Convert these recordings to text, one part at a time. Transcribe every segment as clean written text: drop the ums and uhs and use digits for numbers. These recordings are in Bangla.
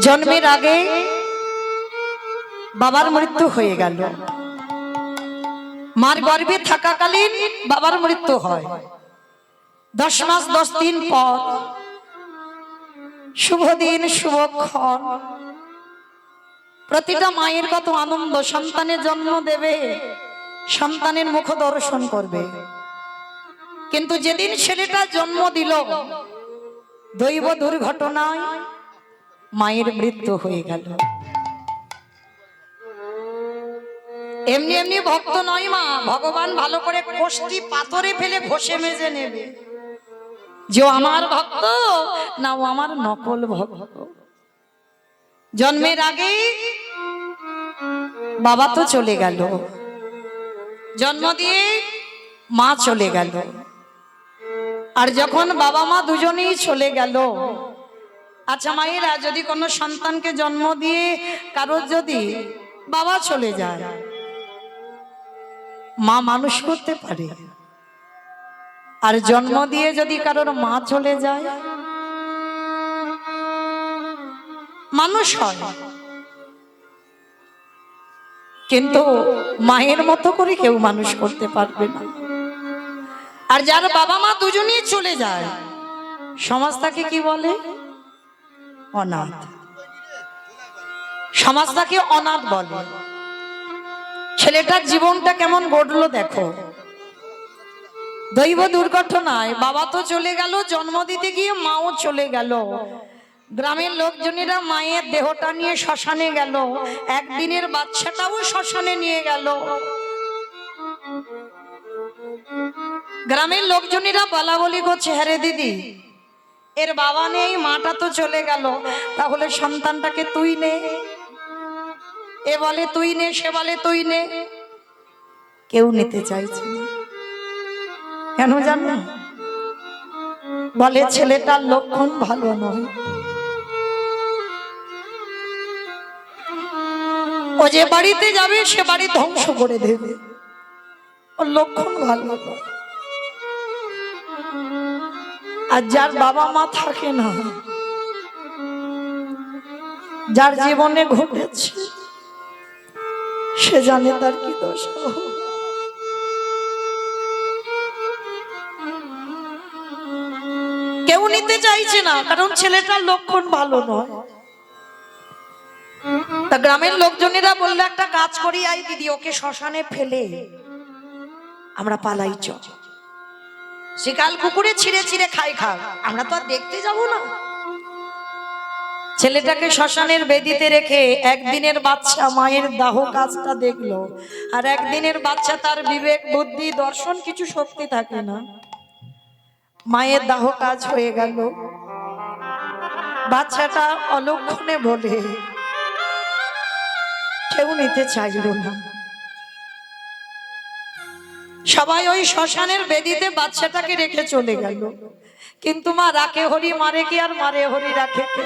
জন্মের আগে বাবার মৃত্যু হয়ে গেল। মার গর্ভে থাকাকালীন বাবার মৃত্যু হয়। 10 মাস 10 দিন পর শুভ দিন শুভক্ষণ, প্রতিটা মায়ের কত আনন্দ, সন্তানের জন্ম দেবে, সন্তানের মুখ দর্শন করবে। কিন্তু যেদিন ছেলেটা জন্ম দিল, দৈব দুর্ঘটনায় মায়ের মৃত্যু হয়ে গেল। এমনি এমনি ভক্ত নয় মা, ভগবান ভালো করে কোষ্ঠী পাথরে ফেলে ঘষে মেজে নেবে যে আমার ভক্ত না ও আমার নকল ভক্ত। জন্মের আগে বাবা তো চলে গেল, জন্ম দিয়ে মা চলে গেল। আর যখন বাবা মা দুজনেই চলে গেল, আচ্ছা মায়েরা, যদি কোনো সন্তানকে জন্ম দিয়ে কারোর যদি বাবা চলে যায়, মা মানুষ করতে পারে? আর জন্ম দিয়ে যদি কারোর মা চলে যায়, মানুষ হয়, কিন্তু মায়ের মতো করে কেউ মানুষ করতে পারবে না। আর যার বাবা মা দুজনেই চলে যায়, সমাজ তাকে কি বলে? অনাথ। সমাজ তাকে অনাথ বলে। ছেলেটার জীবনটা কেমন গড়লো দেখো। দৈব দুর্ঘটনায় বাবা তো চলে গেল, জন্ম দিতে গিয়ে মাও চলে গেল। গ্রামের লোকজনেরা মায়ের দেহটা নিয়ে শ্মশানে গেল, একদিনের বাচ্চাটাও শ্মশানে নিয়ে গেল। গ্রামের লোকজনেরা বলা বলি করছে, হ্যাঁ রে দিদি, এর বাবা নেই, মাটা তো চলে গেল, তাহলে সন্তানটাকে তুই নে। এ বলে তুই নে, সে বলে তুই নে। কেউ নিতে চাইছে না। কেন জানো? বলে ছেলেটার লক্ষণ ভালো নয়, ও যে বাড়িতে যাবে সে বাড়ি ধ্বংস করে দেবে, ওর লক্ষণ ভালো নয়। আর যার বাবা মা থাকে না, যার জীবনে ঘটেছে, সে জানে তার কি দোষ। কেউ নিতে চাইছে না, কারণ ছেলেটার লক্ষণ ভালো নয়। তা গ্রামের লোকজনেরা বললো, একটা কাজ করি আই দিদি, ওকে শ্মশানে ফেলে আমরা পালাই চ। শিকাল কুকুরে ছিঁড়ে ছিঁড়ে খাই খাও, আমরা তো আর দেখতে যাব না। ছেলেটাকে শ্মশানের বেদিতে রেখে একদিনের বাচ্চা মায়ের দাহ কাজটা দেখলো। আর একদিনের বাচ্চা, তার বিবেক বুদ্ধি দর্শন কিছু শক্তি থাকে না। মায়ের দাহ কাজ হয়ে গেল, বাচ্চাটা অলক্ষণে বলে কেউ নিতে চাইল না। সবাই ওই শ্মশানের বেদিতে বাচ্চাটাকে রেখে চলে গেল। কিন্তু মা রাখে হরি মারে কে, আর মারে হরি রাখে কে?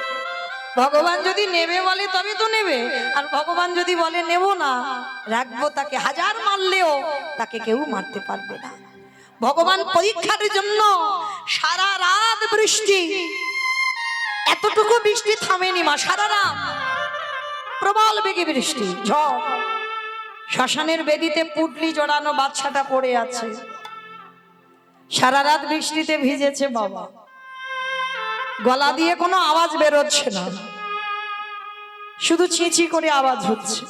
ভগবান যদি নেবে বলে তবে তো নেবে, আর ভগবান যদি বলে নেব না, রাখবো তাকে, হাজার মারলেও তাকে কেউ মারতে পারবে না। ভগবান পরীক্ষার জন্য সারা রাত বৃষ্টি, এতটুকু বৃষ্টি থামেনি মা, সারা রাত প্রবল বেগে বৃষ্টি, ঝড়। শ্মশানের বেদিতে পুটলি জড়ানো বাচ্চাটা পড়ে আছে, সারা রাত বৃষ্টিতে ভিজেছে বাবা, গলা দিয়ে কোনো আওয়াজ বেরোচ্ছে না, শুধু চিঁচি করে আওয়াজ হচ্ছে।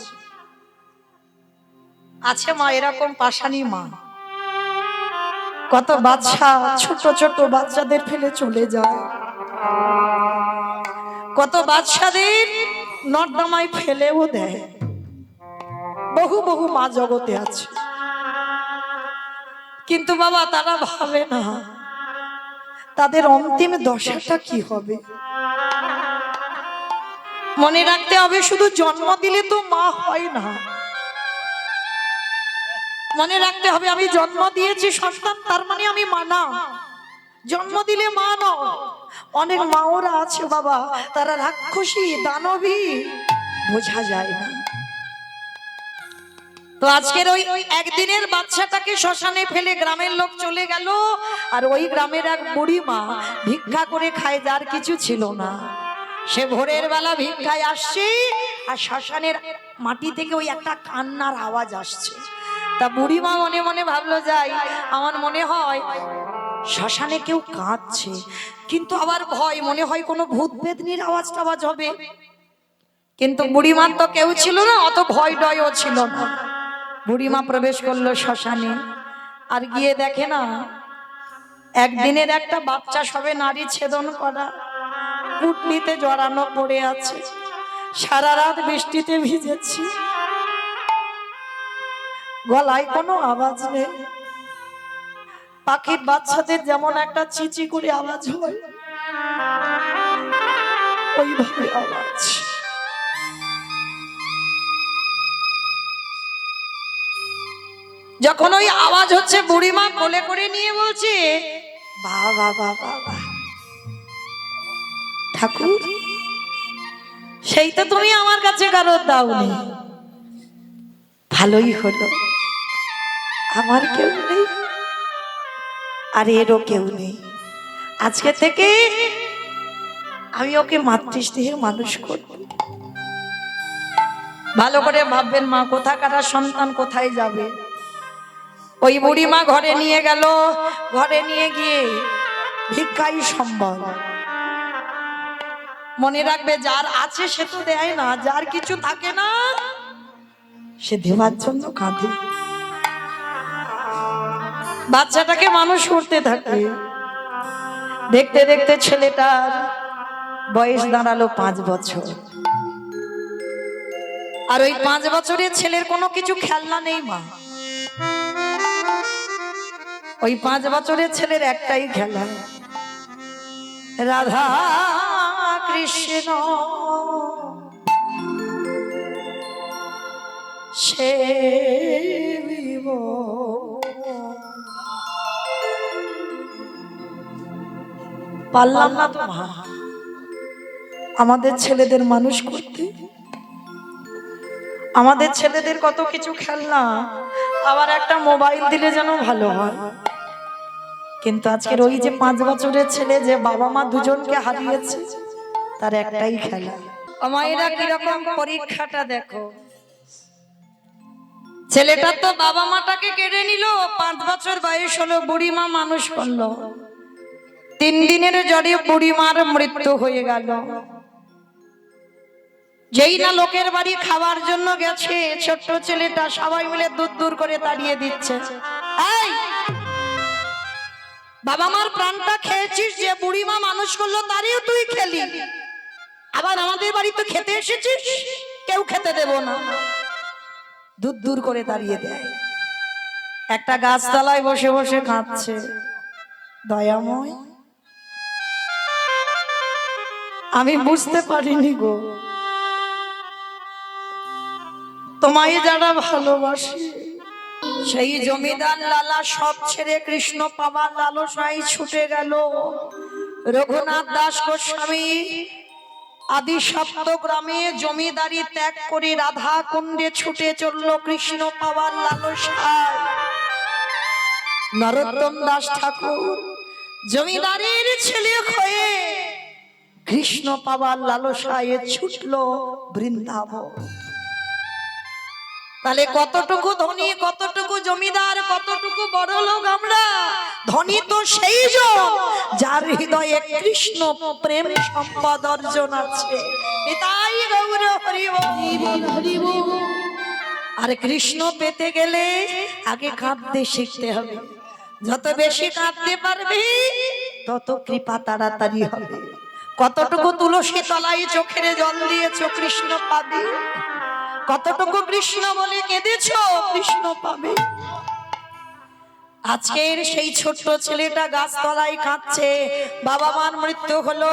আছে মা এরকম পাষাণী মা, কত বাচ্চা, ছোট ছোট বাচ্চাদের ফেলে চলে যায়, কত বাচ্চাদের নর্দমায় ফেলেও দেয়। বহু বহু মা জগতে আছে, কিন্তু বাবা তারা ভাবে না তাদের অন্তিম দশাটা কি হবে। মনে রাখতে হবে, শুধু জন্ম দিলে তো মা হয় না। মনে রাখতে হবে, আমি জন্ম দিয়েছি সন্তান, তার মানে আমি মা না। জন্ম দিলে মা নয়। অনেক মাওরা আছে বাবা, তারা রাক্ষসী দানবী, বোঝা যায় না। তো আজকের ওই একদিনের বাচ্চাটাকে শ্মশানে ফেলে গ্রামের লোক চলে গেল। আর ওই গ্রামের এক বুড়ি মা ভিক্ষা করে খায়, যার কিছু ছিল না। সে ভোরের বেলা ভিক্ষায় আসছে আর শ্মশানের মাটি থেকে ওই একটা কান্নার আওয়াজ আসছে। তা বুড়িমা মনে মনে ভাবলো, যাই, আমার মনে হয় শ্মশানে কেউ কাঁদছে, কিন্তু আবার ভয়, মনে হয় কোনো ভূত পেতনির আওয়াজ টাওয়াজ হবে। কিন্তু বুড়িমার তো কেউ ছিল না, অত ভয় ডয়ও ছিল না। বুড়িমা প্রবেশ করলো শ্মশানে, আর গিয়ে দেখে না, একদিনের একটা বাচ্চা সবে নারী ছেদন করা, পুটলিতে জড়ানো পড়ে আছে। সারা রাত বৃষ্টিতে ভিজেছি, গলায় কোনো আওয়াজ নেই। পাখির বাচ্চাদের যেমন একটা চিচি করে আওয়াজ হয়, ওইভাবে আওয়াজ। যখন ওই আওয়াজ হচ্ছে, বুড়িমা কোলে করে নিয়ে বলছে, বাবা বাবা বাবা ঠাকুর, সেই তো তুমি আমার কাছে কারো দাওনি, ভালোই হলো, আমার কেউ নেই আর এরও কেউ নেই। আজকে থেকে আমি ওকে মাতৃস্নেহে মানুষ করব। ভালো করে ভাববেন মা, কোথাকার সন্তান কোথায় যাবে। ওই বুড়িমা ঘরে নিয়ে গেল, ঘরে নিয়ে গিয়ে ভিক্ষাই সম্বল। মনে রাখবে, যার আছে সে তো দেয় না, যার কিছু থাকে না সে দেওয়ার জন্য কাঁদে। বাচ্চাটাকে মানুষ করতে থাকে, দেখতে দেখতে ছেলেটার বয়স দাঁড়ালো 5 বছর। আর ওই 5 বছরের ছেলের কোনো কিছু খেলনা নেই মা। ওই 5 বছরের ছেলের একটাই খেলা, রাধা কৃষ্ণ সেবিব। পারলাম না তো মা আমাদের ছেলেদের মানুষ করতে। আমাদের ছেলেদের কত কিছু খেলনা, আবার একটা মোবাইল দিলে যেন ভালো হয়। কিন্তু আজকের ওই যে 5 বছরের ছেলে, যে বাবা মা দুজনকে হারিয়েছে, তার একটাই খেলা। মায়েরা কিরকম পরীক্ষাটা দেখো। ছেলেটা তো বাবা মাটাকে কেড়ে নিল, 5 বছর বয়স হলো, বুড়িমা মানুষ করলো। 3 দিনের জ্বরে বুড়িমার মৃত্যু হয়ে গেল। যেই না লোকের বাড়ি খাবার জন্য গেছে, ছোট্ট ছেলেটা সবাই মিলে দূর দূর করে তাড়িয়ে দিচ্ছে, এই বাবা মার প্রাণটা খেয়েছিস, যে বুড়িমা মানুষ করলো তারও তুই খেলি, আবার আমাদের বাড়ি তো খেতে এসেছিস, কেউ খেতে দেব না। দূর দূর করে তাড়িয়ে দেয়। একটা গাছতলায় বসে বসে কাঁদছে, দয়াময় আমি বুঝতে পারিনি গো, তোমায় যারা ভালোবাসে, সেই জমিদার লালা সব ছেড়ে কৃষ্ণ পাবার লালসায় ছুটে গেল। রঘুনাথ দাস গোস্বামী আদি সপ্তগ্রামে জমিদারি ত্যাগ করে রাধা কুণ্ডে ছুটে চলল কৃষ্ণ পাবার লালসায়। নরোত্তম দাস ঠাকুর জমিদারের ছেলে হয়ে কৃষ্ণ পাবার লালসায় ছুটল বৃন্দাবন। তাহলে কতটুকু ধনী, কতটুকু জমিদার, কতটুকু বড় লোক আমরা। ধনী তো সেই জন যার হৃদয়ে কৃষ্ণ প্রেম সম্পদ অর্জন আছে। নিতাই গৌর হরি বল। আর কৃষ্ণ পেতে গেলে আগে কাঁদতে শিখতে হবে। যত বেশি কাঁদতে পারবে তত কৃপা তাড়াতাড়ি হবে। কতটুকু তুলসী তলায় চোখের জল দিয়েছো, কৃষ্ণ পাবে। কতটুকু কৃষ্ণ বলে কেঁদেছো, কৃষ্ণ পাবে। আজকের সেই ছোট্ট ছেলেটা গাছতলায় কাঁদছে, বাবা মার মৃত্যু হলো,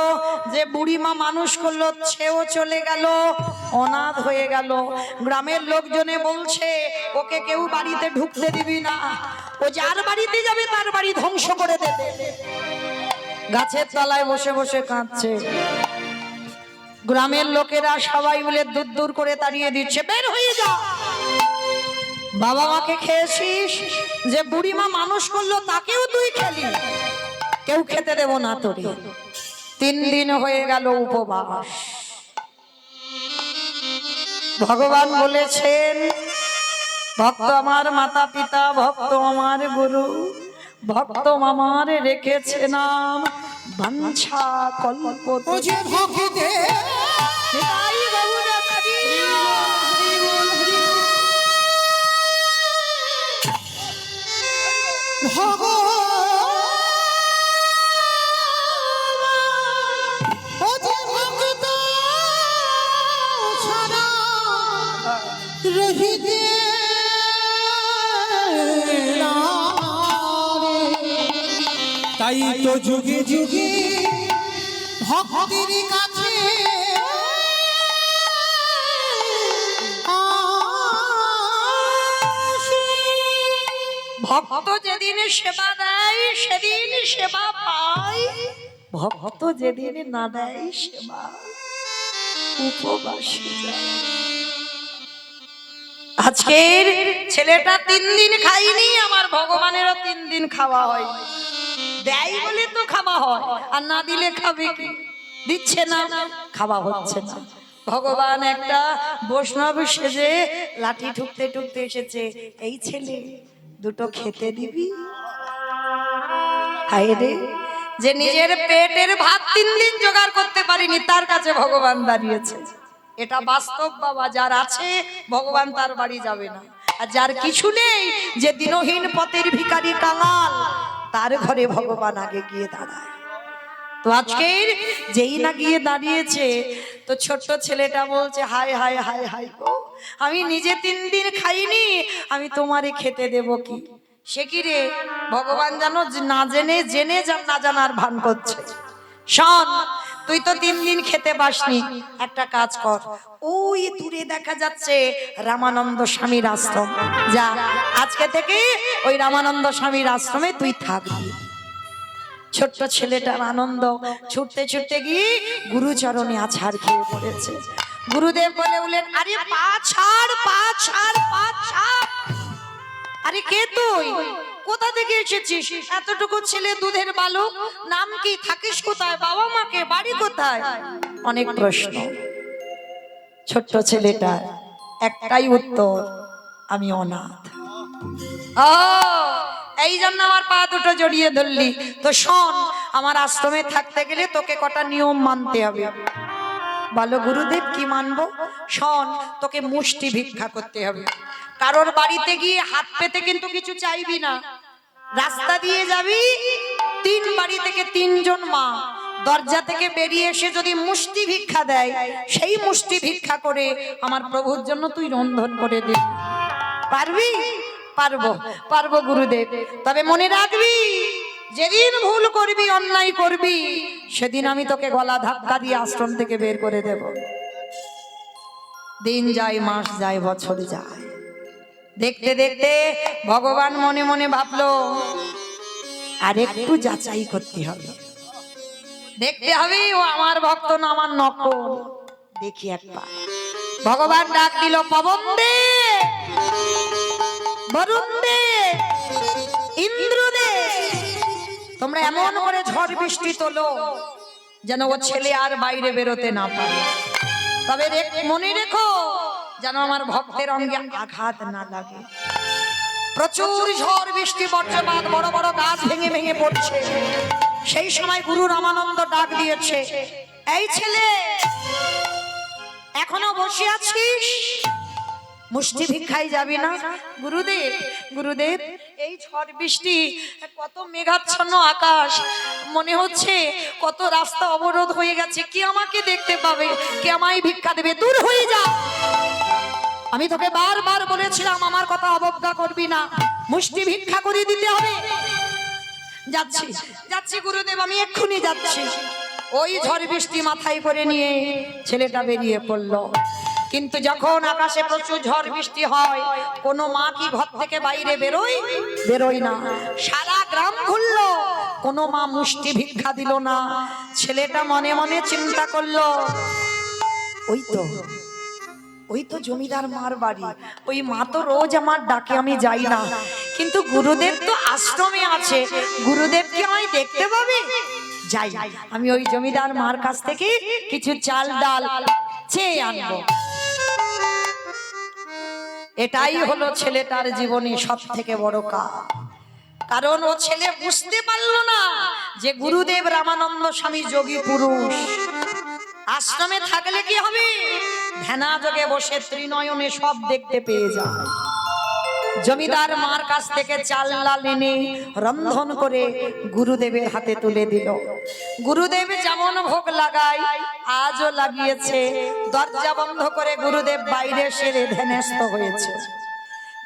যে বুড়িমা মানুষ করলো সেও চলে গেল, অনাথ হয়ে গেল। গ্রামের লোকজনে বলছে ওকে কেউ বাড়িতে ঢুকতে দিবি না, ও যার বাড়িতে যাবে তার বাড়ি ধ্বংস করে দেবে। গাছের তলায় বসে বসে কাঁদছে। গ্রামের লোকেরা সবাই মিলে দূর দূর করে তাড়িয়ে দিচ্ছে, বের হয়ে যা। বাবা মাকে খেয়েছিস, যে বুড়িমা মানুষ করলো তাকেও তুই খেলি, কেউ খেতে দেব না তোরে। 3 দিন হয়ে গেল উপবাস। ভগবান বলেছেন, ভক্ত আমার মাতা পিতা, ভক্ত আমার গুরু, ভক্ত আমার রেখেছে নাম বাঞ্ছা কল্প। তাই তো যুগে যুগে ভক্তের কাছে ভক্ত যেদিন সেবা দেয় সেদিন সেবা পায়, ভক্ত যেদিন না দেয় সেবা উপবাসী যায়। আজকের ছেলেটা 3 দিন খাইনি, আমার ভগবানেরও 3 দিন খাওয়া হয়। দেয় বলে তো খাওয়া হয়, আর না দিলে খাবে কি? দিচ্ছে না, খাওয়া হচ্ছে না। ভগবান একটা বৈষ্ণব সেজে লাঠি ঠুকতে ঠুকতে এসেছে, এই ছেলে দুটো খেতে দিবি? হায় রে, যে নিজের পেটের ভাত 3 দিন জোগাড় করতে পারিনি, তার কাছে ভগবান দাঁড়িয়েছে। এটা বাস্তব বাবা, যার আছে ভগবান তার বাড়ি যাবে না, আর যার কিছু নেই, যে দিনহীন পথের ভিখারি কাঙাল, তার ঘরে ভগবান আগে গিয়ে দাঁড়ায়। তো আজকের যেই না গিয়ে দাঁড়িয়েছে, তো ছোট্ট ছেলেটা বলছে, হায় হায় হায় হায় গো, আমি নিজে 3 দিন খাইনি, আমি তোমারে খেতে দেব কি? সে কি রে, ভগবান জানো না জেনে জেনে না জানার ভান করছে। শোন, তুই তো 3 দিন খেতে পাসনি, একটা কাজ কর, ওই দূরে দেখা যাচ্ছে রামানন্দ স্বামীর আশ্রম, যা আজকে থেকে ওই রামানন্দ স্বামীর আশ্রমে তুই থাকবি। ছোট্ট ছেলেটার আনন্দ, ছুটতে ছুটতে গিয়ে গুরুচরণে আছাড় খেয়ে পড়েছে। গুরুদেব বলে বলেন, আরে পা ছাড়, পা ছাড়, পা ছাড়। আরে কে তুই? কোথা থেকে এসেছিস? এতটুকু ছেলে, দুধের বালক, নাম কি? থাকিস কোথায়? বাবা মাকে, বাড়ি কোথায়? অনেক প্রশ্ন। ছোট্ট ছেলেটা একটাই উত্তর, আমি অনাথ। ও, এই জন্য আমার পা দুটো জড়িয়ে ধরলি? তো শোন, আমার আশ্রমে থাকতে গেলে তোকে কটা নিয়ম মানতে হবে। বলো গুরুদেব, কি মানবো? শোন, তোকে মুষ্টি ভিক্ষা করতে হবে। কারোর বাড়িতে গিয়ে হাত পেতে কিন্তু কিছু চাইবি না। রাস্তা দিয়ে যাবি, 3 বাড়ি থেকে 3 জন মা দরজা থেকে বেরিয়ে এসে যদি মুষ্টি ভিক্ষা দেয়, সেই মুষ্টি ভিক্ষা করে আমার প্রভুর জন্য তুই রন্ধন করে দিবি। পারবি? পারবো, পারবো গুরুদেব। তবে মনে রাখবি, যেদিন ভুল করবি, অন্যায় করবি, সেদিন আমি তোকে গলা ধাক্কা দিয়ে আশ্রম থেকে বের করে দেব। দিন যায়, মাস যায়, বছর যায়, দেখতে দেখতে ভগবান মনে মনে ভাবলো, আর একটু যাচাই করতে হবে, দেখতে হবে ও আমার ভক্ত না আমার নকল। দেখি একবার। ভগবান ডাক দিল, পবন দে, বরুণ দে, ইন্দ্র দে, তোমরা এমন করে ঝড় বৃষ্টি তোলো যেন ও ছেলে আর বাইরে বেরোতে না পারে। তবে মনে রেখো, যেন আমার ভক্তের অঙ্গে আঘাত না লাগে। প্রচুর ঝড় বৃষ্টি, বজ্রপাত, বড় বড় গাছ ভেঙে ভেঙে পড়ছে। সেই সময় গুরু রামানন্দ ডাক দিয়েছে, এই ছেলে, এখনো বসে আছিস? মুষ্টি ভিক্ষায় যাবি না? গুরুদেব, গুরুদেব, এই ঝড় বৃষ্টি, কত মেঘাচ্ছন্ন আকাশ, মনে হচ্ছে কত রাস্তা অবরোধ হয়ে গেছে, কে আমাকে দেখতে পাবে, কে আমায় ভিক্ষা দেবে? দূর হয়ে যা। আমি তোকে বারবার বলেছিলাম আমার কথা অবজ্ঞা করবি না, মুষ্টি ভিক্ষা করে দিতে হবে। যাচ্ছি, যাচ্ছি গুরুদেব, আমি এক্ষুনি যাচ্ছি। ওই ঝড় বৃষ্টি মাথায় করে নিয়ে ছেলেটা বেরিয়ে পড়লো। কিন্তু যখন আকাশে প্রচুর ঝড় বৃষ্টি হয়, কোনো মা কি ঘর থেকে বাইরে বেরোয় না। সারা গ্রাম ঘুরলো, কোনো মা মুষ্টি ভিক্ষা দিল না। ছেলেটা মনে মনে চিন্তা করলো, ওই তো জমিদার মার বাড়ি, ওই মা তো রোজ আমার ডাকে, আমি যাই না, কিন্তু গুরুদেব তো আশ্রমে আছে, গুরুদেব কি আমায় দেখতে পাবে? যাই আমি ওই জমিদার মার কাছ থেকে কিছু চাল ডাল চেয়ে আনবো। এটাই হলো ছেলেটার জীবনে সব থেকে বড় কাজ। কারণ ও ছেলে বুঝতে পারলো না যে গুরুদেব রামানন্দ স্বামী যোগী পুরুষ। আশ্রমে থাকলে কি হবে? ধ্যানা যোগে বসে ত্রিনয়নে সব দেখতে পেয়ে যায়। জমিদার মার কাছ থেকে চাল ডাল এনে রন্ধন করে গুরুদেবের হাতে তুলে দিল। গুরুদেব যেমন ভোগ লাগায় আজও লাগিয়েছে। দরজা বন্ধ করে গুরুদেব বাইরে সেরে ধ্যানস্থ হয়েছে।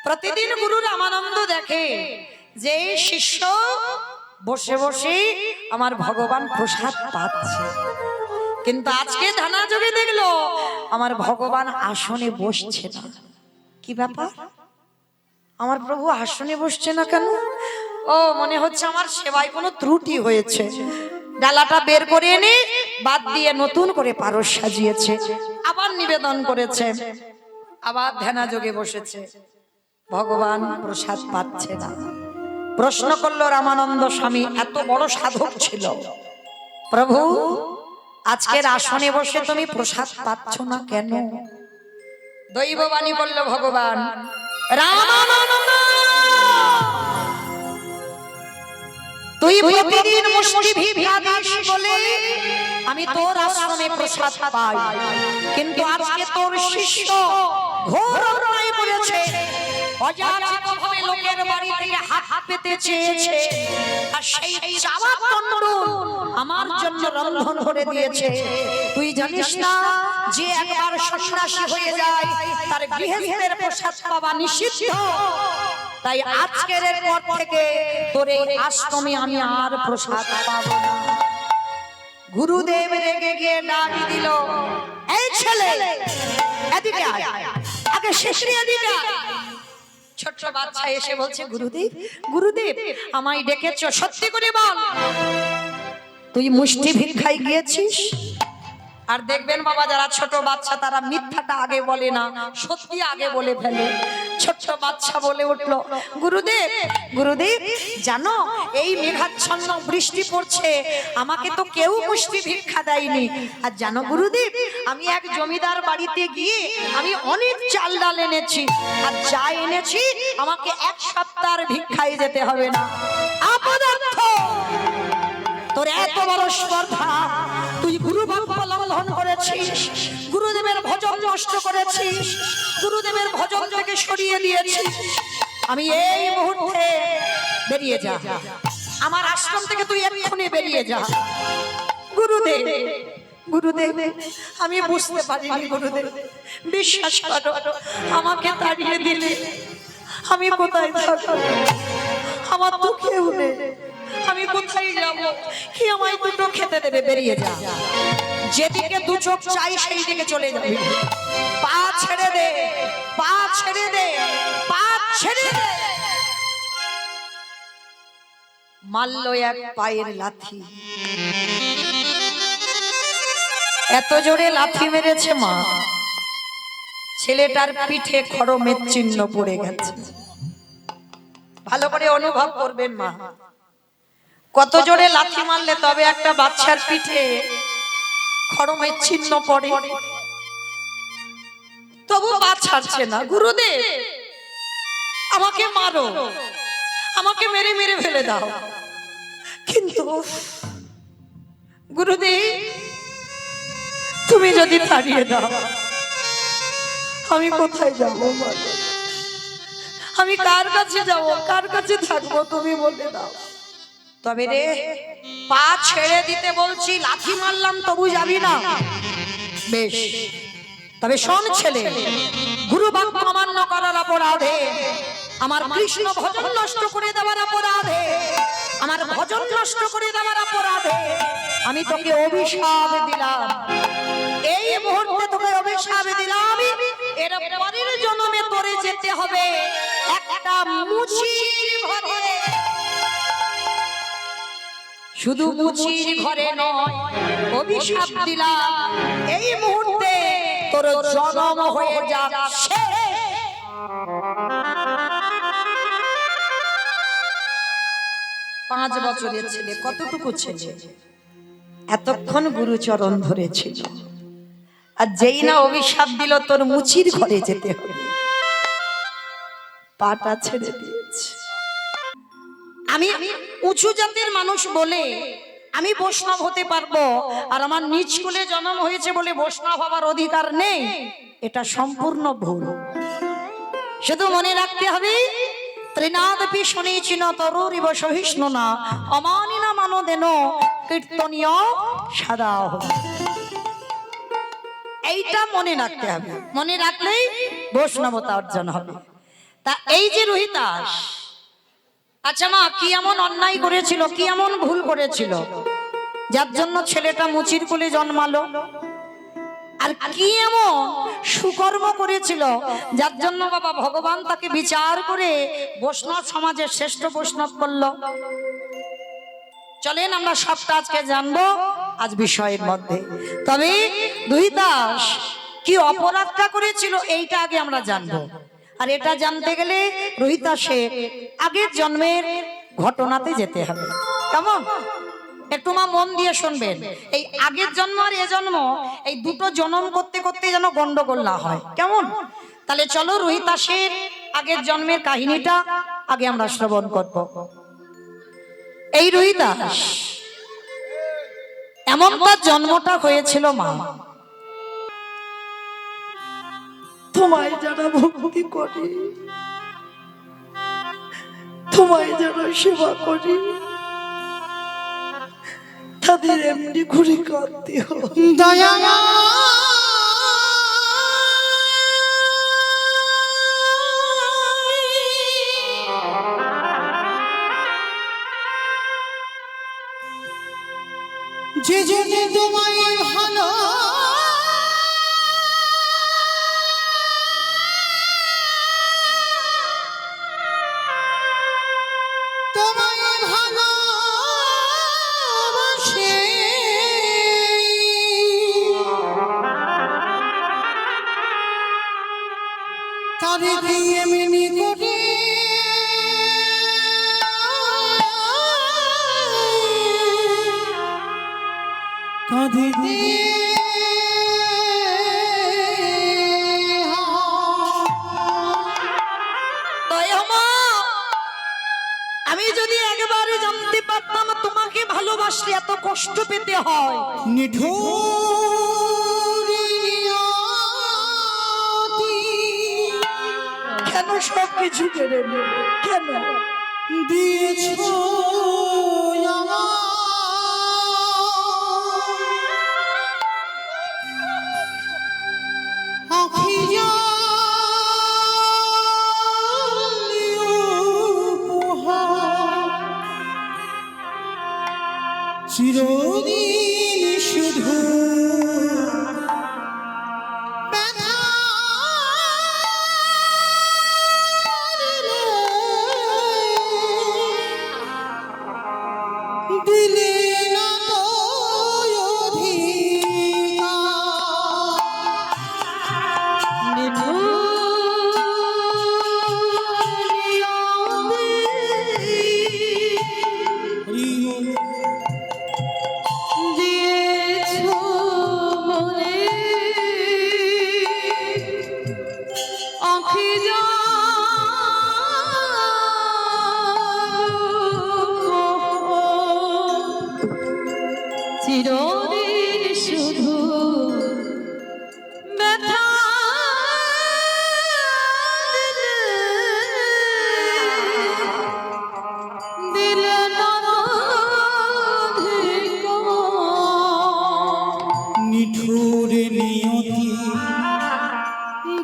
প্রতিদিন গুরু রামানন্দ দেখে যে শিষ্য বসে বসে আমার ভগবান প্রসাদ পাচ্ছে, কিন্তু আজকে ধ্যানা যোগে দেখলো আমার ভগবান আসনে বসছে না। কি ব্যাপার? আমার প্রভু আসনে বসছে না কেন? ও মনে হচ্ছে আমার সেবায় কোনো ত্রুটি হয়েছে। ডালাটা বের করে এনে বাদ দিয়ে নতুন করে পারস সাজিয়েছে, আবার নিবেদন করেছে, আবার ধ্যানা যোগে বসেছে। ভগবান প্রসাদ পাচ্ছে না। প্রশ্ন করলো রামানন্দ স্বামী, এত বড় সাধক ছিল, প্রভু আজকের আসনে বসে তুমি প্রসাদ পাচ্ছ না কেন? দৈববাণী বলল ভগবান, রামানন্দ তুই প্রতিদিন মুষ্টি ভিক্ষা দিস বলে আমি তোর আশ্রমে প্রসাদ পাই, কিন্তু আজকে তোর শিষ্য ঘোর অন্যায় করেছে। অযাচিতভাবে লোকের বাড়ি থেকে হাত পেতে চেয়েছে, আর সেই চাওয়া দণ্ড আমার জন্য রন্ধন করে দিয়েছে। তুই জানিস না যে একবার সন্ন্যাসী হয়ে যায় তার গৃহস্থের প্রসাদ পাওয়া নিষিদ্ধ? তাই আজকের পর থেকে তোর এই আশ্রমে আমি আর প্রসাদ পাবো না। গুরুদেব রেগে গিয়ে ডাক দিল, এই ছেলে এদিকে আয়, আগে শেষ নিয়ে দিবি। ছোট্ট বাচ্চা এসে বলছে, গুরুদেব গুরুদেব আমায় ডেকেছো, সত্যি করে বল তুই মুষ্টি ভিক্ষায় গিয়েছিস? আর দেখবেন বাবা, যারা ছোট বাচ্চা তারা মিথ্যাটা আগে বলে না, সত্যি আগে বলে ফেলে। ছোট্ট বাচ্চা বলে উঠলো, গুরুদেব গুরুদেব জানো এই মেঘাচ্ছন্ন বৃষ্টি পড়ছে, আমাকে তো কেউ মুষ্টি ভিক্ষা দেয়নি। আর জানো গুরুদেব, আমি এক জমিদার বাড়িতে গিয়ে আমি অনেক চাল ডাল এনেছি, আর যা এনেছি আমাকে এক সপ্তাহের ভিক্ষায় যেতে হবে না। অপদার্থ, তোর এত বড় স্পর্ধা, তুই গুরু বাক্য লঙ্ঘন করেছিস, গুরুদেবের ভজন নষ্ট করেছিস, গুরুদেবের ভজন থেকে সরিয়ে দিয়েছিস। আমি এই মুহূর্তে বেরিয়ে যা, আমার আশ্রম থেকে তুই এক্ষুনি বেরিয়ে যা। গুরুদেব গুরুদেব আমি বুঝতে পারিনি গুরুদেব, বিশ্বাস করো আমাকে তাড়িয়ে দিলে আমি কোথায় থাকবো? আমার তো কেউ নেই, আমি কোথায় যাব? কি আমায় দুটো খেতে দেবে? বেরিয়ে যা, যেদিকে দু চোখ চাই সেই দিকে চলে যাবি। পা ছেড়ে দে, পা ছেড়ে দে, পা ছেড়ে দে। মারল এক পায়ের লাথি, এত জোরে লাথি মেরেছে মা, ছেলেটার পিঠে খড়মের চিহ্ন পড়ে গেছে। ভালো করে অনুভব করবেন মা, কত জোরে লাথি মারলে তবে একটা বাচ্চার পিঠে খড়মের চিহ্ন পড়ে, তবু পা ছাড়ছে না। গুরুদেব আমাকে মারো, আমাকে মেরে মেরে ফেলে দাও, কিন্তু গুরুদেব তুমি যদি তাড়িয়ে দাও আমি কোথায় যাবো? আমি কার কাছে যাব, কার কাছে থাকবো? তুমি বলে দাও। তবে রে, পা ছেড়ে দিতে বলছি, লাথি মারলাম তবু যাবি না? বেশ, তবে শোন ছেলে, গুরু বাক্য অমান্য করার অপরাধে, আমার কৃষ্ণ ভজন নষ্ট করে দেওয়ার অপরাধে, আমার ভজন নষ্ট করে দেওয়ার অপরাধে আমি তোকে অভিশাপ দিলাম। এই মুহূর্তে তোকে অভিশাপ দিলাম, এর পরের জন্মে তোরে যেতে হবে একটা মুচির ঘরে। শুধু মুচির ঘরে নয়, অভিশাপ দিলাম এই মুহূর্তে তোর জন্ম হয়ে যাচ্ছে 5 বছরের ছেলে। কতটুকু ছেলে? এতক্ষণ গুরুচরণ ধরেছিল, আর যেই না অভিশাপ দিল তোর মুচির ঘরে যেতে হবে, পাটা ছেড়ে দিয়েছে। আমি উঁচু জাতের মানুষ বলে আমি বৈষ্ণব হতে পারবো, আর আমার নিজ কুলে জন্ম হয়েছে বলে বৈষ্ণব হবার অধিকার নেই, এটা সম্পূর্ণ ভুল। শুধু মনে রাখতে হবে, ত্রিনাদপি শুনেছিল তরুরিব সহিষ্ণু না অমানিনা মানদেন কীর্তনীয় সাদা। এইটা মনে রাখতে হবে, মনে রাখলেই বৈষ্ণবতা অর্জন হবে। তা এই যে রোহিতাস, আচ্ছা মা, কি এমন অন্যায় করেছিল, কি এমন ভুল করেছিল যার জন্য ছেলেটা মুচির কোলে জন্মালো? আর কি এমন সুকর্ম করেছিল যার জন্য বাবা ভগবান তাকে বিচার করে বৈষ্ণব সমাজের শ্রেষ্ঠ বৈষ্ণব করলো? চলেন আমরা সবটা আজকে জানবো আজ বিষয়ের মধ্যে। তবে রোহিতাস কি অপরাধটা করেছিল এইটা আগে আমরা জানবো। আর এটা জানতে গেলে রোহিতাসের আগের জন্মের ঘটনাতে যেতে হবে। কেমন? একটু মা মন দিয়ে শুনবেন। এই আগের জন্ম আর এ জন্ম, এই দুটো জন্ম করতে করতে যেন গন্ডগোল না হয়। কেমন? তাহলে চলো রোহিতাসের আগের জন্মের কাহিনীটা আগে আমরা শ্রবণ করব। এই রোহিতাস এমন তার জন্মটা হয়েছিল মা, তোমায় যারা ভক্তি করে, তোমায় যারা সেবা করে, তাদের এমনি ঘুরে কাঁদতে হয়। দয়া যে জন্য তোমায় ভালো তোমায় ভালোবাসে, তারে দিয়ে এমনি করে কাঁদে দিয়ে আমি যদি একবারে জানতে পারতাম তোমাকে ভালোবাসলে এত কষ্ট পেতে হয়। নিঠুর কেন সব কিছু কেড়ে নেবে? কেন দিয়েছ চিরদিন শুধু ব্যথা দিলে না তো চিরদিন শুধু ব্যথা দিলে নিঠুর নিয়তি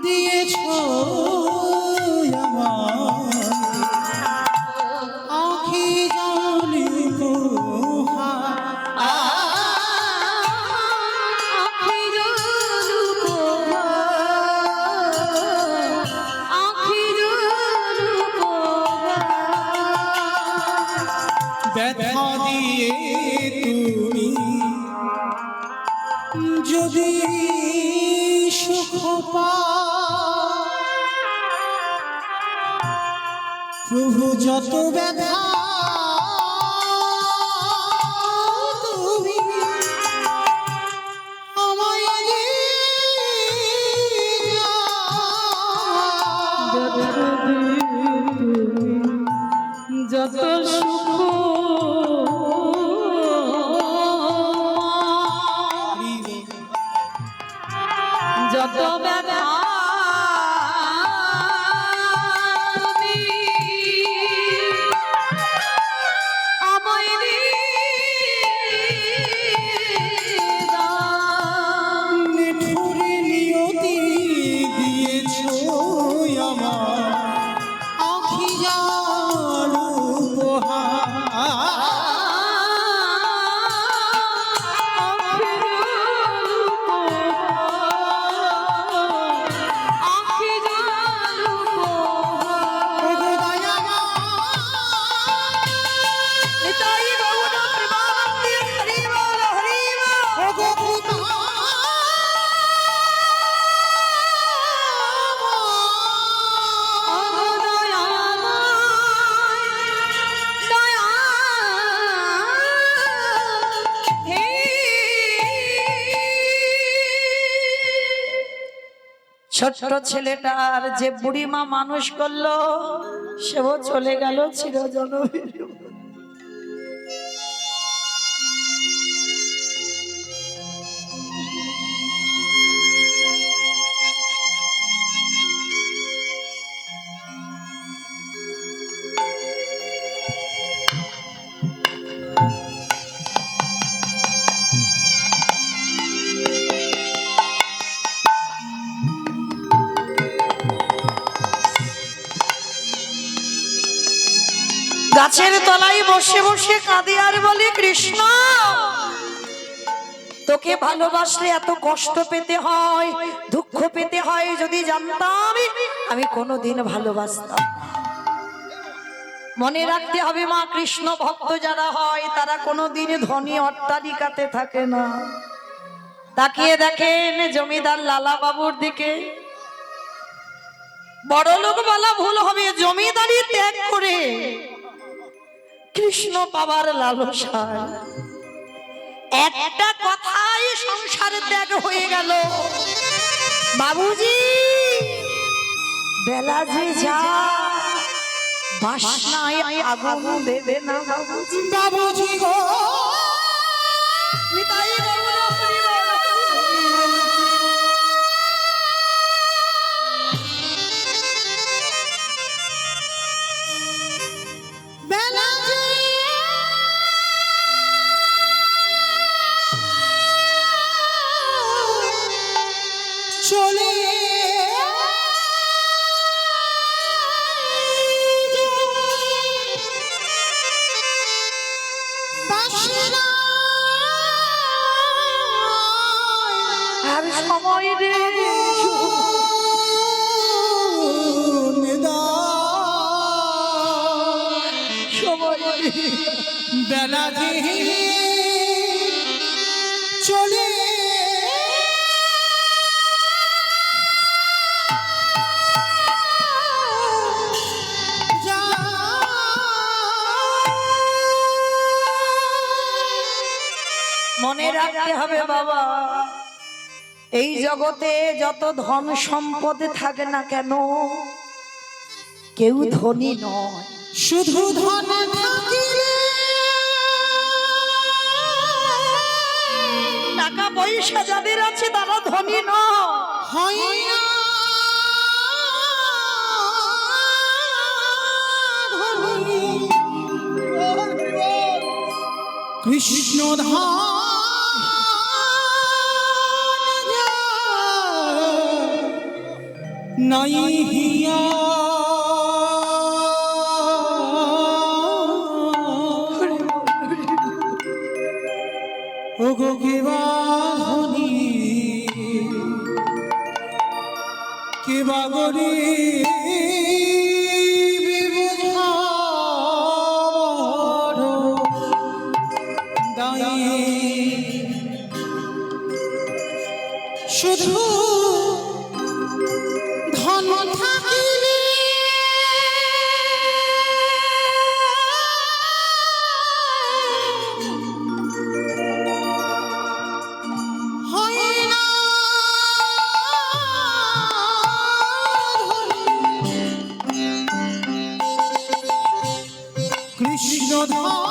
দিয়েছ আখি জানি ব্যথা দিয়ে তুমি যদি সুখ পাও, প্রভু যত ব্যথা তুমি যত ব্যথা তুমি আমায় দাও। নিঠুরে নিয়তি দিয়েছো আমার আখি যার উপহার। ওগো দয়াময়, নিতাই গৌর প্রেমানন্দে হরি বল হরি বল। ওগো পিতা ছোট্ট ছেলেটার যে বুড়িমা মানুষ করলো সেও চলে গেল চিরজনবীর। গাছের তলায় বসে বসে কাঁদি আর বলি, কৃষ্ণ তোকে ভালোবাসলে এত কষ্ট পেতে হয়, দুঃখ পেতে হয়, যদি জানতাম আমি কোনোদিন ভালোবাসতাম। মনে রাখতে হবে মা, কৃষ্ণ ভক্ত যারা হয় তারা কোনোদিন ধনী অট্টালিকাতে থাকে না। তাকিয়ে দেখেন জমিদার লালা বাবুর দিকে। বড় লোক বলা ভুল হবে, জমিদারি ত্যাগ করে কৃষ্ণ পাবার লালসায় একটা কথাই সংসারে ত্যাগ হয়ে গেল। বাবুজি বেলা যে যা বাসনায় আগুন দেবে না বাবুজি। বাবুজি গো নিতাই গৌর হরি বল। বেলা যে চলে আর সময় রে সময় রে। বেলা যে চলে মনে রাখতে হবে বাবা, এই জগতে যত ধন সম্পদ থাকে না কেন কেউ ধনী নয়। শুধু ধন থাকিলে টাকা পয়সা যাদের আছে তারা ধনী নয়। হয় না ধনী। কৃষ্ণ ধাম নাই হিয়া ওগো কেবা ধনী কেবা গরিব দায়ী শুধু ধন থাকিলে হয় না কৃষ্ণ ধাম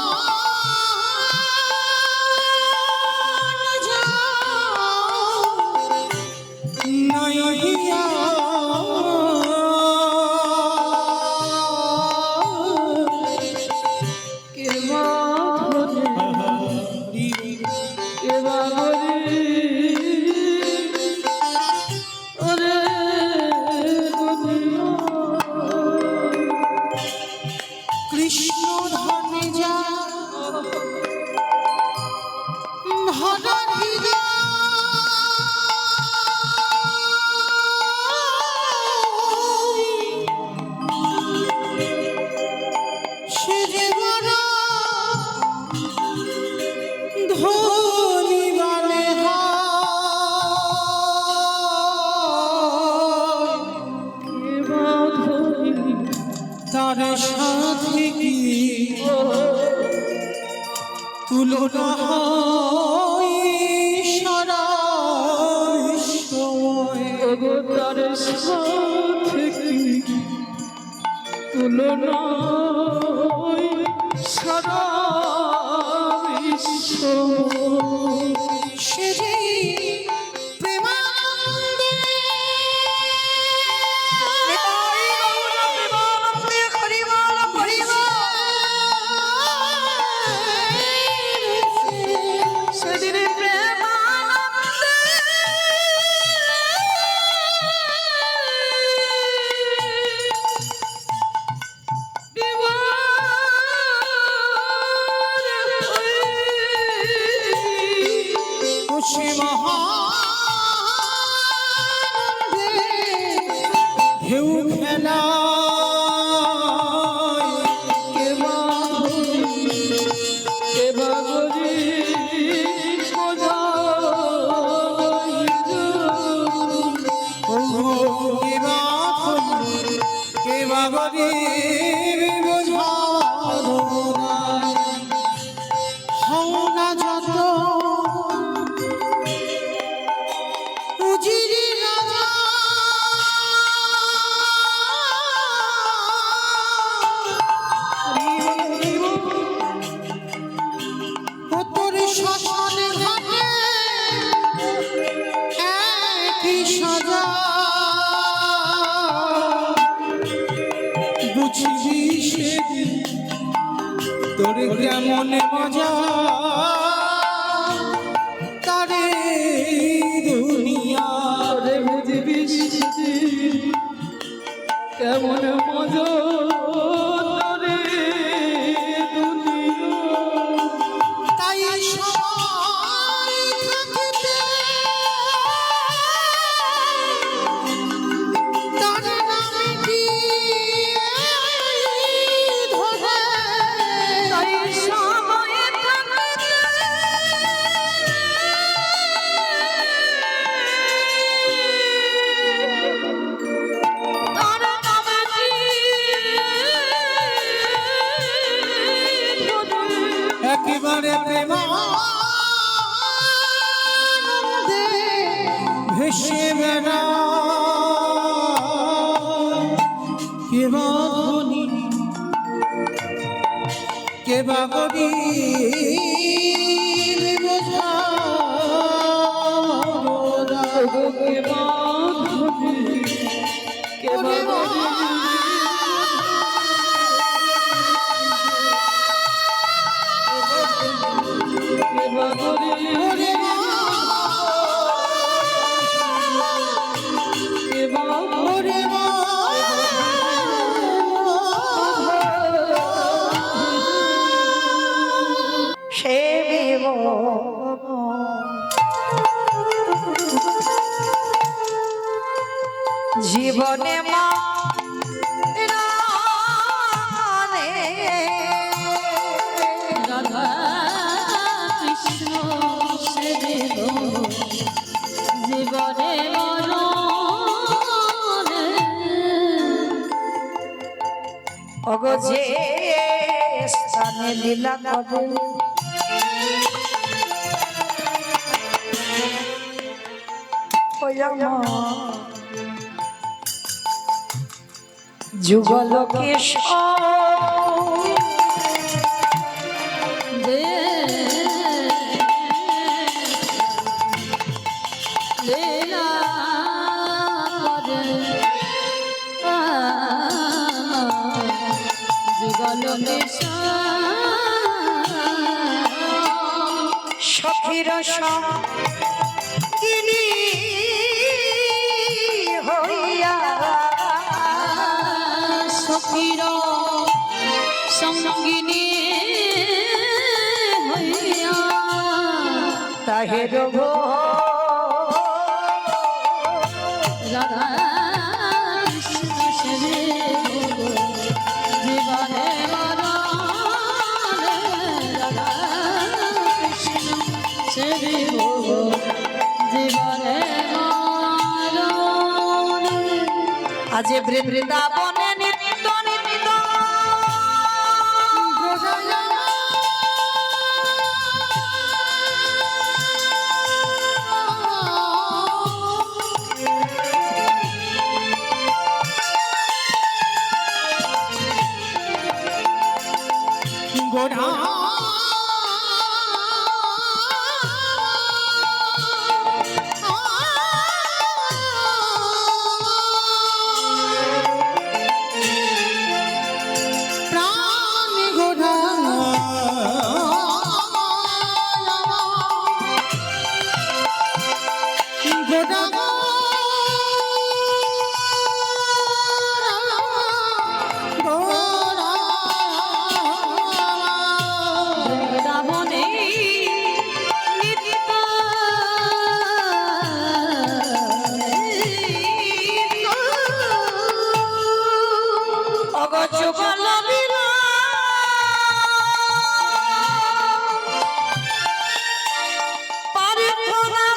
তার সাথে কি তুলনা হয় সারা সময় তার সাথে কি তুলনা সারা বিশ্ব সে যে প্রেমানন্দে সেদিন খুশি মহানন্দে ঢেউ খেলা বুঝবি সেদিন তোর কেমন মজা তারে দুনিয়া রে বুঝবি কেমন মজা রে দুনিয়া তাই সময় থাকিতে তার নামটি ধরে তাই সময়ে থাকতে তার নামটি একেবারে প্রেমানন্দে ভেসে বেড়া কেবা ধনী কেবা গরিব বোঝা সে জীবনে মা রানে রাধা কৃষ্ণ সে দেব জীবনে মরণে অগো যে স্থানে লীলা করে যুগলকে লীলা করে যুগল সখীর সঙ্গিনী হইয়া সখীর সঙ্গিনী হইয়া তাহের রাধা কৃষ্ণ সেরে জীবনে মরণে রাধা কৃষ্ণ সেরে জীবনে মরণে আজ বৃন্দাবনে নিত্য নিত্য গোড়া প্রাণ গোড়া গোড়া বৃন্দাবনে নিত্য অগজগল বিলা পারিথরা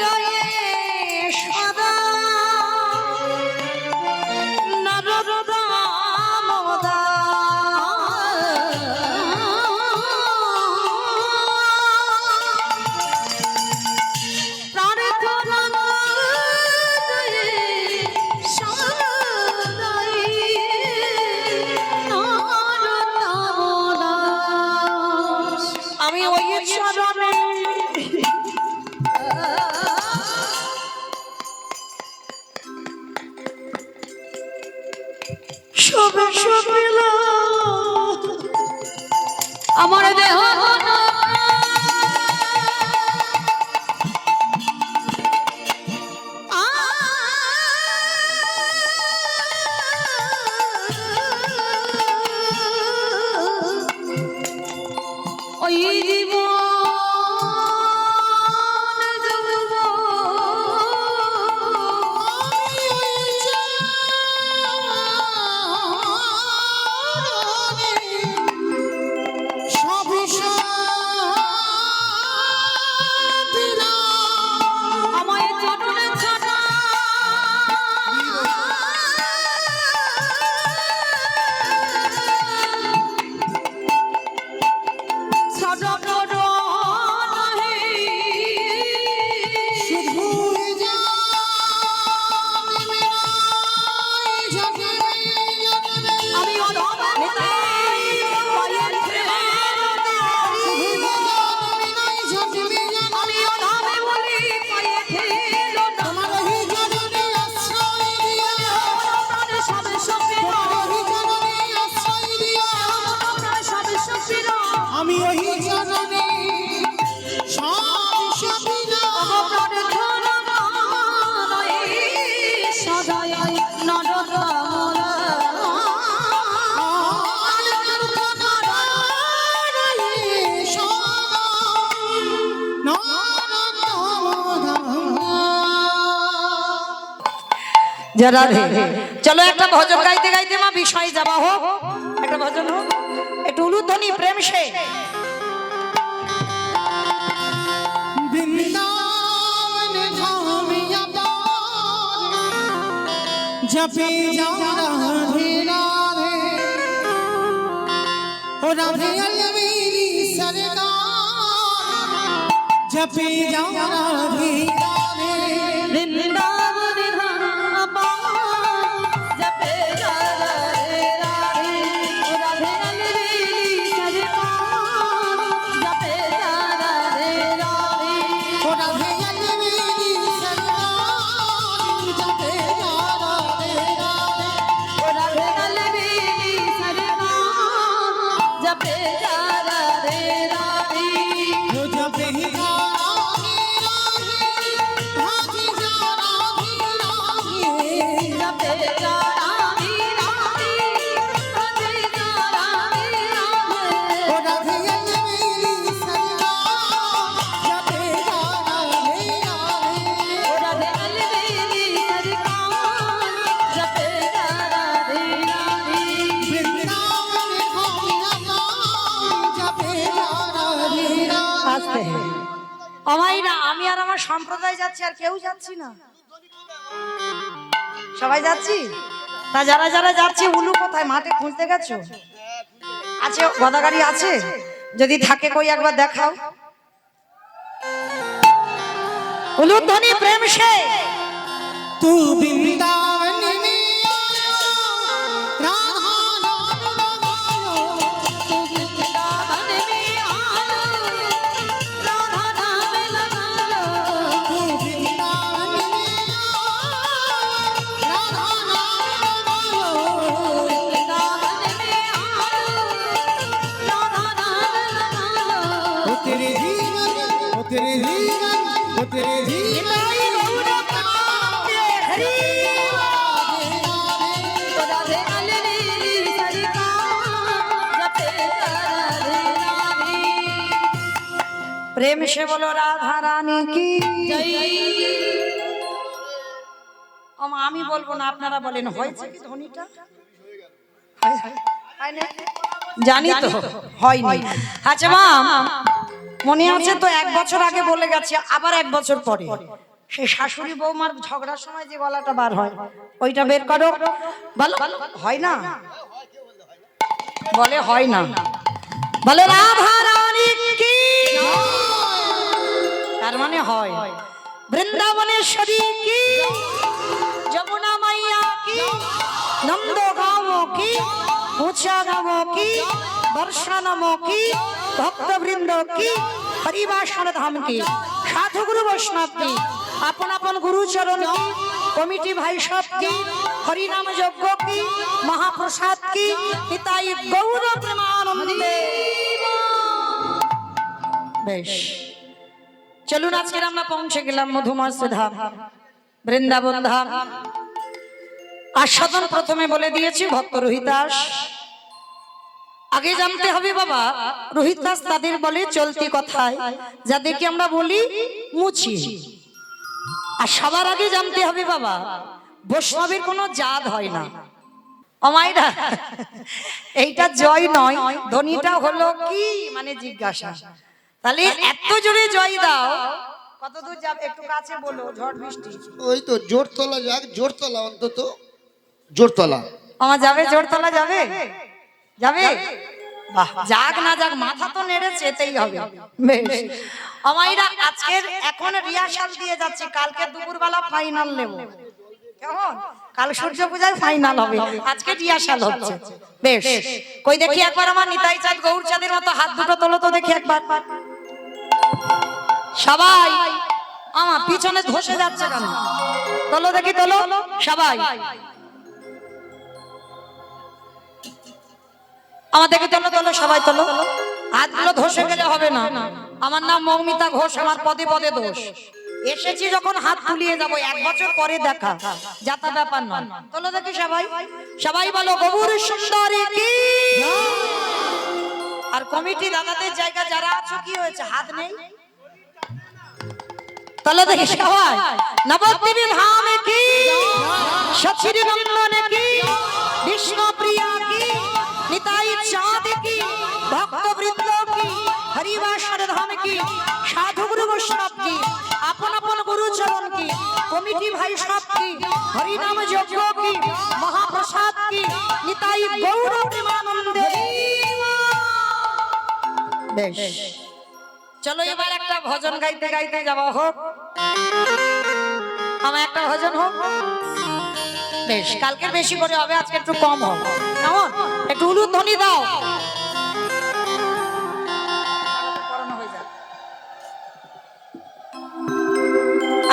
রয়ে সদা নরদামোদা প্রার্থনা সদাই নরদাস। আমি ওই চরণে সবে সবেলা আমার দেহ ওই জীবন আমায় চটনে ছাড়া ছাড়া বড় নাহি। আমি অধমে পায়ের ঠেলা আমি অধমে বলি পায়ে ঠেলো না। প্রাণে সবে সবে প্রাণে সবে সবে আমি ওই চরণে সব প্রাণে ধরা নয় সদাই নরদামোদা। যারা চলো একটা ভজন গাইতে গাইতে মা বিষয় যাবা হোক, একটা ভজন হোক, একটু উলুধ্বনি প্রেম সে বৃন্দাবন ধামিয়া জপে যাও রাধে রাধে ও রাধে अलवेली सरकार जपे जाओ राधे राधे বৃন্দাবন ধাম জপে রাধে রাধে রাধে अलवेली सरकार জপে রাধে রাধে ओ राधे अलवेली सरकार जपे जाओ राधे राधे राधे अलवेली सरकार जपे राधे राधे ओ जपे जा राधे राधे भागी जा राधे राधे जपे राधे राधे ओ राधे अलवेली सरकार जपे जा राधे राधे राधे अलवेली सरकार जपे राधे राधे वृंदावन भामिया जपे जा राधे राधे আসতে অমাইরা আমি আর আমার সম্প্রদায় যাচ্ছি, আর কেউ যাচ্ছি না, সবাই যাচ্ছি। তা যারা যারা যাচ্ছে উলু কোথায়, মাঠে খুঁজতে গেছো? আছে গদাগাড়ি আছে, যদি থাকে কই একবার দেখাও। উলুধ্বনি প্রেম সে तू वृंदावन में आया গান ও তেরে জি নিতাই গৌর প্রেমানন্দে হরি রাধে কালী সরকার জপে রাধে রাধে প্রেম সে বলো রাধা রানী কি জয় আমি বলবো না, আপনারা বলেন হয়েছে কি ধ্বনিটা? জানি তো হয়নি। আচ্ছা মা, মনে আছে তো 1 বছর আগে বলে গেছে, আবার 1 বছর পরে সেই শাশুড়ি বৌমার ঝগড়ার সময় যে গলাটা বার হয় ওইটা বের করো। বলো হয় না, বলে হয় না, বলে রাধা রানী কি, তার মানে হয়। বৃন্দাবনেশ্বরী কি, যমুনা মাইয়া কি, নন্দগাঁও কি, উঁচাগাঁও কি, বর্ষানাম কি, ভক্তবৃন্দ কি, হরিবাসর ধাম কি, সাধু গুরু বৈষ্ণব কি, আপন আপন গুরুচরণ কি, কমিটি ভাই সব কি, হরিনাম যজ্ঞ কি, মহাপ্রসাদ কি, নিতাই গৌর প্রেমানন্দে। বেশ, চলুন আজকে আমরা পৌঁছে গেলাম মধুমস্ত ধাম, বৃন্দাবন ধাম। আস্বাদন প্রথমে বলে দিয়েছি ভক্ত রোহিতাস। আগে জানতে হবে বাবা, রোহিতাস তাদের বলে চলতি কথায় যাদেরকে আমরা বলি মুচি। আর সবার আগে জানতে হবে বাবা, বৈষ্ণবের কোনো জাত হয় না। অমাইরা, এইটা জয় নয়, ধ্বনিটা হলো কি মানে জিজ্ঞাসা। তাহলে এত জোরে জয় দাও, কত দূর যাবে একটু কাছে বলো, ঝড় বৃষ্টি। ওই তো জোরতলা যাক, জোরতলা অন্তত জোরতলা। আমার যাবে, জোরতলা যাবে, যাবে, বাহ, যাক না যাক মাথা তো নেড়েছে, এতেই হবে। বেশ আমাইরা, আজকের এখন রিহার্সাল দিয়ে যাচ্ছে, কালকে দুপুরবেলা ফাইনাল নেব, কেমন? কাল সূর্য পূজায় ফাইনাল হবে, আজকে রিহার্সাল হচ্ছে। বেশ, কই দেখি একবার আমার নিতাই চাঁদ গৌর চাঁদের মতো হাত দুটো তোলো তো দেখি একবার। সবাই আমার পিছনে ধসে যাচ্ছে কেন? তোলো দেখি, তোলো সবাই, আমাদেরকে তোলো, তোলো সবাই তোলো। হাতগুলো ধসে গেলে হবে না। আমার নাম মৌমিতা ঘোষ, আমার পদে পদে দোষ। এসেছি যখন হাত তুলিয়ে যাবো, 1 বছর পরে দেখা, যাতা ব্যাপার নয়। তোলো দেখি সবাই, সবাই বলো গৌর সুন্দরী কি। আর কমিটি দাদাদের জায়গা যারা আছো কি হয়েছে, হাত নেই? তোলো দেখি সবাই, নবদ্বীপে ধামে কি, সচির নন্দনে কি, বিষ্ণুপ্রিয়া কি, নিতাই চাঁদ কি, ভক্তবৃন্দ কি, হরিবাসর ধাম কি, সাধু গুরু বৈষ্ণব কি, আপন আপন গুরুচরণ কি, কমিটি ভাই সব কি, হরিনাম যজ্ঞ কি, মহাপ্রসাদ কি, নিতাই গৌর প্রেমানন্দে। বেশ, চলো এবার একটা ভজন গাইতে গাইতে যাওয়া হোক, আমার একটা ভজন হোক। বেশ, কালকে বেশি করে হবে, আজকে একটু কম হবে, কেমন? একটু উলুধ্বনি দাও।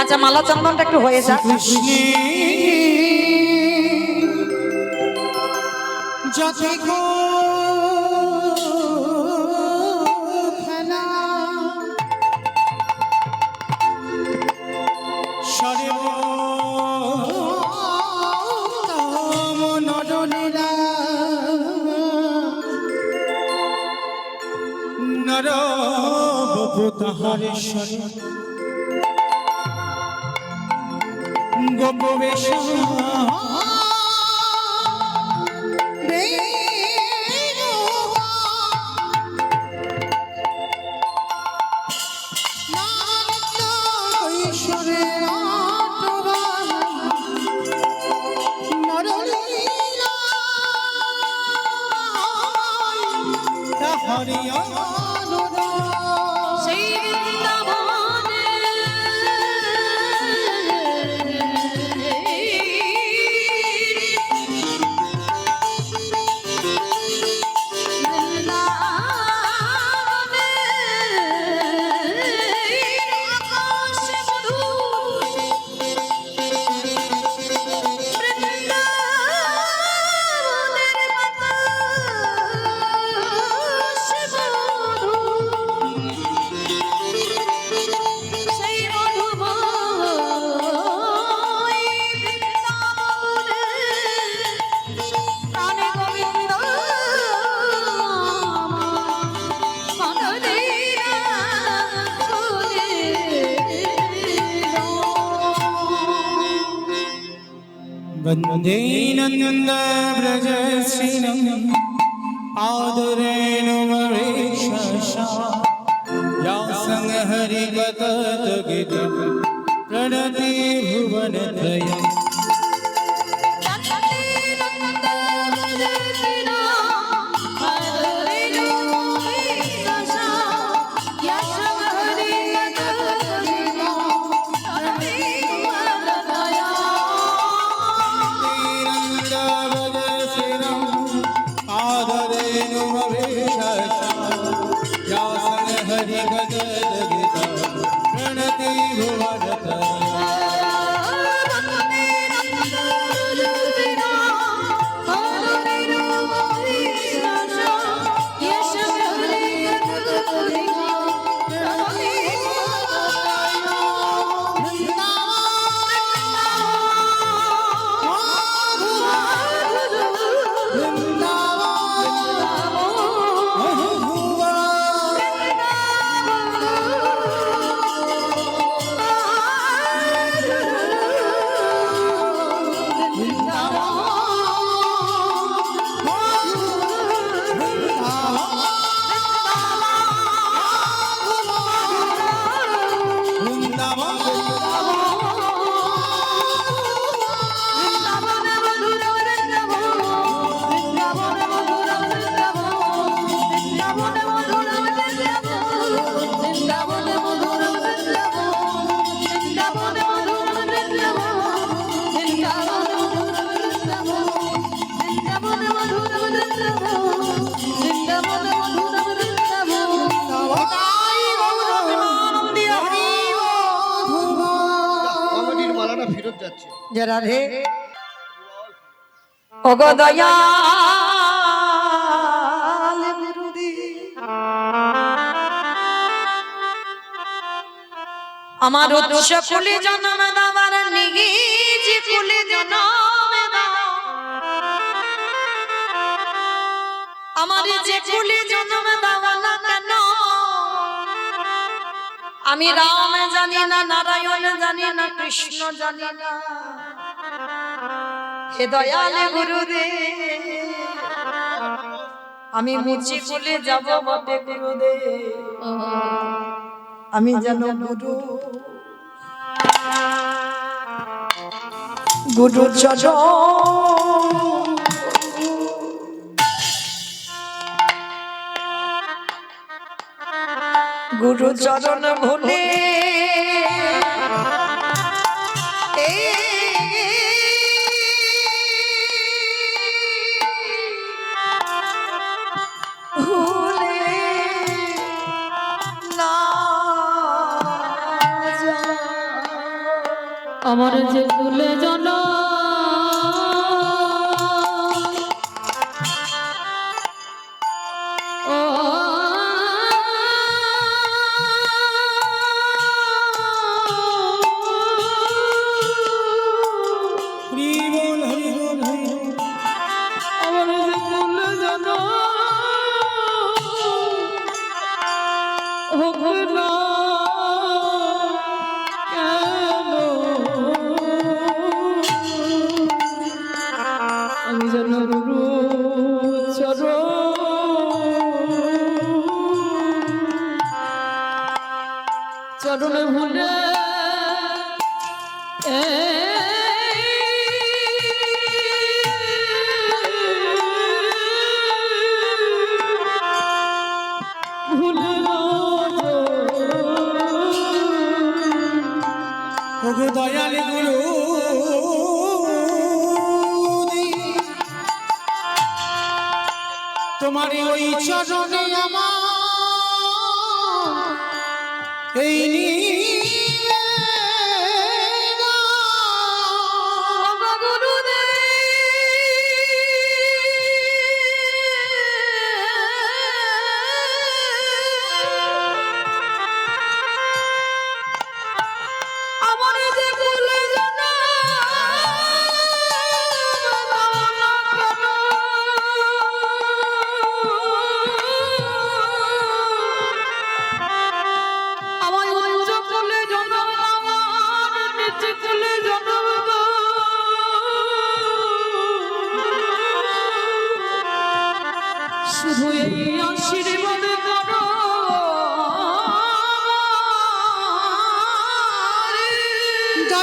আচ্ছা, মালা চন্দনটা একটু হয়ে যাক। কৃষ্ণে যথে গো খেলা সর্বোত্তম নরলীলা নরবপু তাহারেশ্বরী গোপবেশ হরিয়া সেই বৃন্দাবনে वन्दे नन्दव्रजश्रीणम् आदरेण वरेक्षसा व्यासं हरिकथातगितं प्रणति भुवनत्रयम् কমেডির মালাটা ফেরত যাচ্ছে। জয় রাধে। ওগো দয়াল গুরুদেব, আমার উৎস কুলে জন্ম দাবার নিজ কুলে জন্ম দাও, আমার যে কুলে জন্ম দাও না কেন, আমি রাম জানি না, নারায়ণ জানি না, কৃষ্ণ জানি না, হে দয়াল গুরুদেব আমি মুচি কুলে যাব বটে গুরুদেব, আমি যেন গুরু চরণ গুরু চরণ ভুলে আমার যে কুলে জন ও हरि बोल हरि बोल हरि बोल। আমার যে কুলে জন হোক না কেন, আমি যেন গুরু চরণে ভুলে ওগো দয়াল গুরু তোমার ওই চরণে আমার এই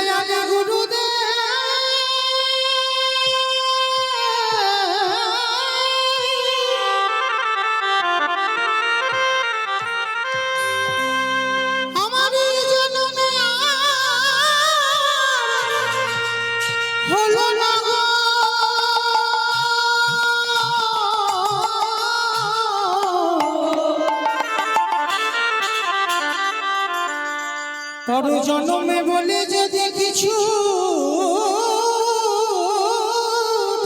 দয়াল গুরুদেব আমার জনমে হলো না গো পর জন্মে বলে যদি কিছু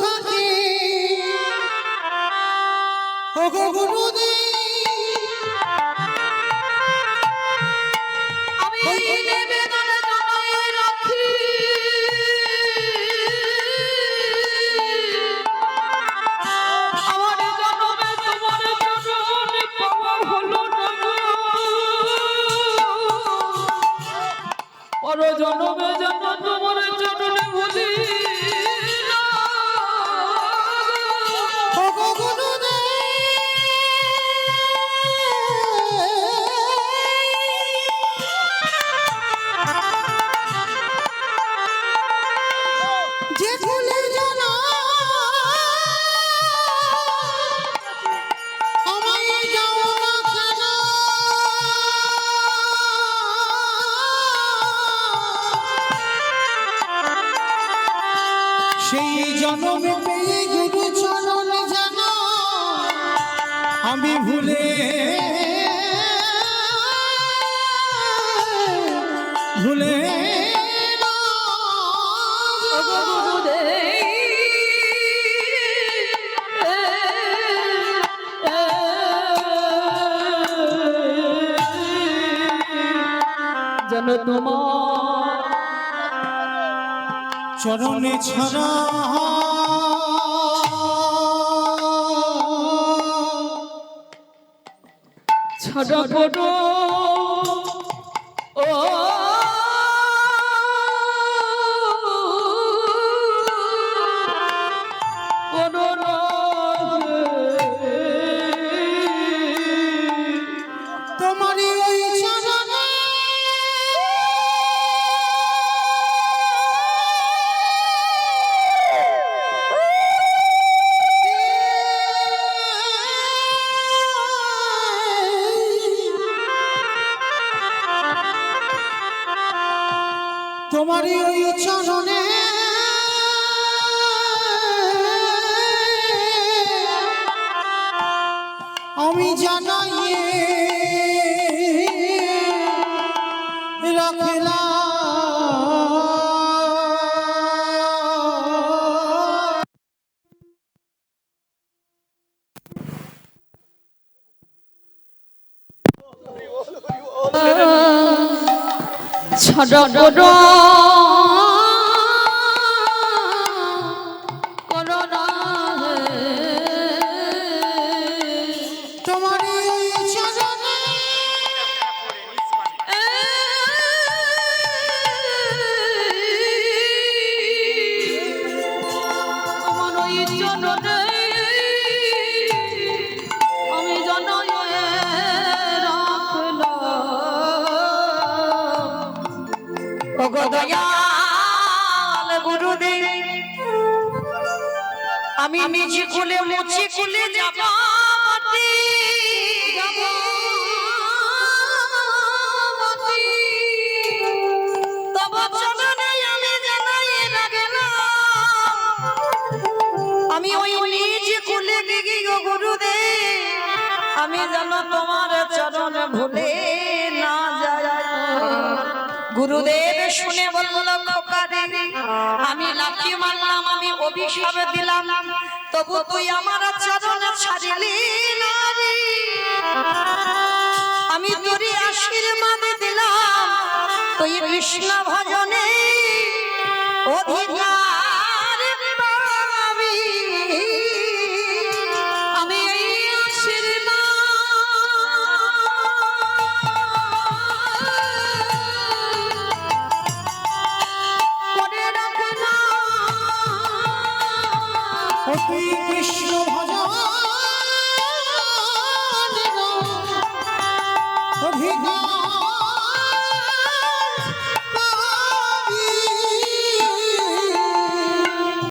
থাকে ওগো গুরুদেব আমি নিবেদন জানাই রাখি আমার জন্মে তোমার চরণে পাওয়া হলো না গো। পর জন্মে যেন তোমার চরণে বলি না। ওগো গুরুদেব যে ফুলে জানা আমায় যাও না কেন সেই জন্মে পেয়ে গুরু চরণ যেন আমি ভুলে ভুলে না ওগো গুরুদেব যেন তোমার চরণে ছাড়া ছাড়া করো ও কোনো তোমারই ওই চরণে তোমারই ওই চরণে আমি জানাইয়ে রাখলাম ছাড়া করো করোনা তোমারই ওই চরণে আমার ওই চরণে আমি জানাই রাখলাম। ওগো দয়াল গুরুদেব আমি নিজে কুলে মুছে কুলে যাব তব চরণে আমি জানাই রাখলাম। আমি ওই নিজ কুলে গিয়ে গো গুরুদেব আমি যেন তোমার চরণ ভুলে না যাই। গুরুদেব শুনে বলল খোকারে আমি লাথি মারলাম আমি অভিশাপ দিলাম তবু তুই আমার চরণ ছাড়িলি না রে। আমি তোরে আশীর্বাদ দিলাম তুই কৃষ্ণ ভজনে অধিকার পাবি। আমি এই আশীর্বাদ করে রাখলাম। কৃষ্ণ